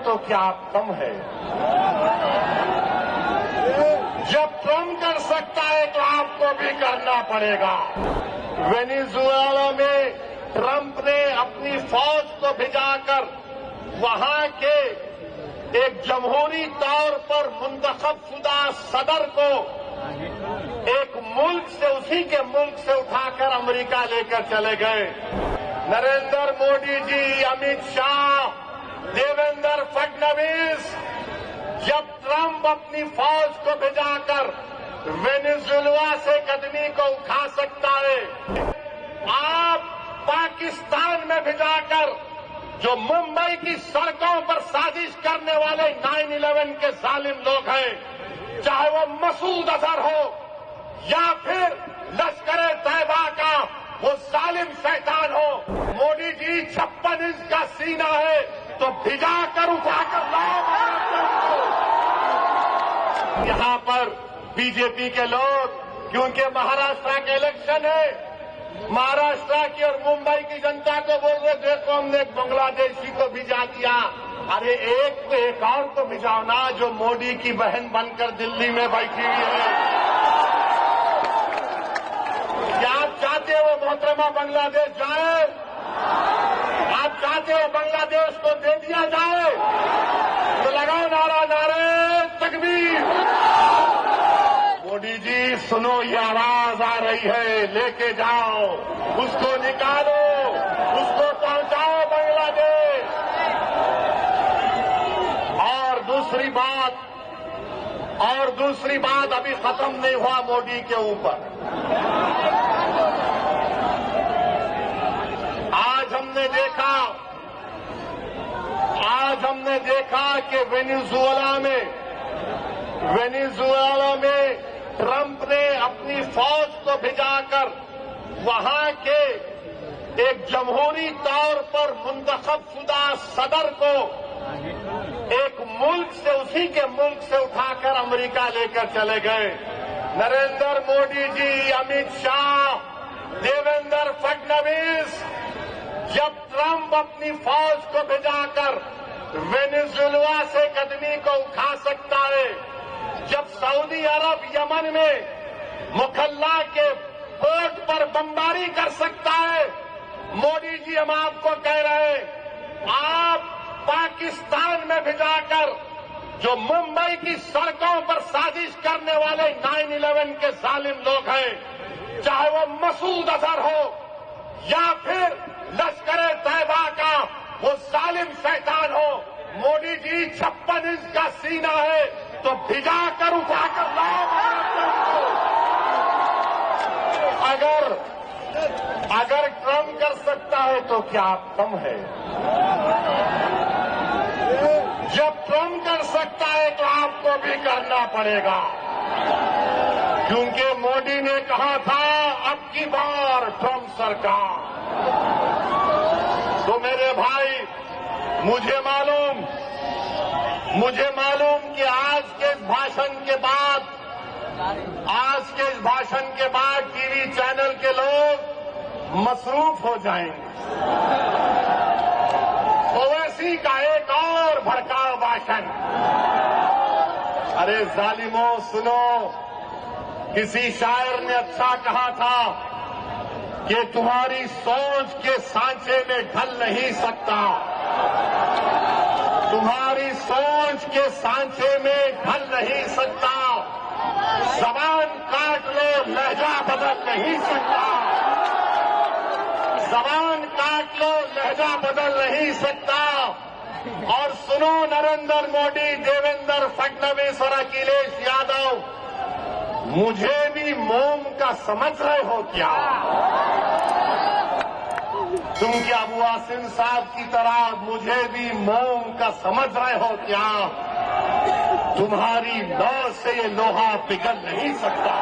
तो क्या कम है? जब ट्रम्प कर सकता है तो आपको भी करना पड़ेगा। वेनेजुएला में ट्रम्प ने अपनी फौज को भिजाकर वहां के एक जमहूरी तौर पर मुंतखबशुदा सदर को एक मुल्क से, उसी के मुल्क से उठाकर अमेरिका लेकर चले गए। नरेंद्र मोदी जी, अमित शाह, देवेंद्र फडणवीस, जब ट्रम्प अपनी फौज को भिजाकर वेनेजुएला से कदमी को उठा सकता है, आप पाकिस्तान में भिजाकर जो मुंबई की सड़कों पर साजिश करने वाले 9/11 के जालिम लोग हैं, चाहे वो मसूद अजहर हो या फिर लश्कर तैयबा का वो जालिम शैतान हो, मोदी जी 56 इंच का सीना है तो भिजाकर उठाकर लाओ। यहाँ पर बीजेपी के लोग, क्योंकि महाराष्ट्र के इलेक्शन है, महाराष्ट्र की और मुंबई की जनता को बोल रहे देखो हमने एक बांग्लादेशी को भिजा दिया। अरे एक और को भिजाओ ना, जो मोदी की बहन बनकर दिल्ली में बैठी हुई है। क्या आप चाहते हो मोहतरमा बांग्लादेश जाए? आप चाहते हो बांग्लादेश को दे दिया जाए? तो लगाओ नारा, नारे तकबीर। मोदी जी सुनो, ये आवाज आ रही है, लेके जाओ, उसको निकालो, उसको पहुंचाओ बांग्लादेश। और दूसरी बात अभी खत्म नहीं हुआ मोदी के ऊपर। आज हमने देखा कि वेनेजुएला में ट्रम्प ने अपनी फौज को भिजाकर वहां के एक जमहूरी तौर पर मुंतखबशुदा सदर को एक मुल्क से, उसी के मुल्क से उठाकर अमेरिका लेकर चले गए। नरेंद्र मोदी जी, अमित शाह, देवेंद्र फडणवीस, जब ट्रम्प अपनी फौज को भिजाकर वेनेजुएला से कदमी को उठा सकता है, जब सऊदी अरब यमन में मुखल्ला के पोर्ट पर बमबारी कर सकता है, मोदी जी हम आपको कह रहे हैं, आप पाकिस्तान में भिजाकर जो मुंबई की सड़कों पर साजिश करने वाले 9/11 के जालिम लोग हैं, चाहे वो मसूद अजहर हो या फिर लश्कर तैयबा का वो जालिम शैतान हो, मोदी जी 56 इंच का सीना है तो भिजाकर उठाकर लाओ। अगर ट्रम्प कर सकता है तो क्या कम है? जब ट्रम्प कर सकता है तो आपको भी करना पड़ेगा, क्योंकि मोदी ने कहा था अब की बार ट्रम्प सरकार। तो मेरे भाई, मुझे मालूम कि आज के इस भाषण के बाद टीवी चैनल के लोग मसरूफ हो जाएंगे। ओवैसी का एक और भड़काऊ भाषण। अरे जालिमों सुनो, किसी शायर ने अच्छा कहा था कि तुम्हारी सोच के सांचे में ढल नहीं सकता, तुम्हारी सोच के सांचे में ढल नहीं सकता, जबान काट लो लहजा बदल नहीं सकता, जबान काट लो लहजा बदल नहीं सकता। और सुनो नरेंद्र मोदी, देवेंद्र फडणवीस और अखिलेश यादव, मुझे भी मोम का समझ रहे हो क्या? तुम क्या अबू आसिम साहब की तरह मुझे भी मोम का समझ रहे हो क्या? तुम्हारी नौ से ये लोहा पिघल नहीं सकता।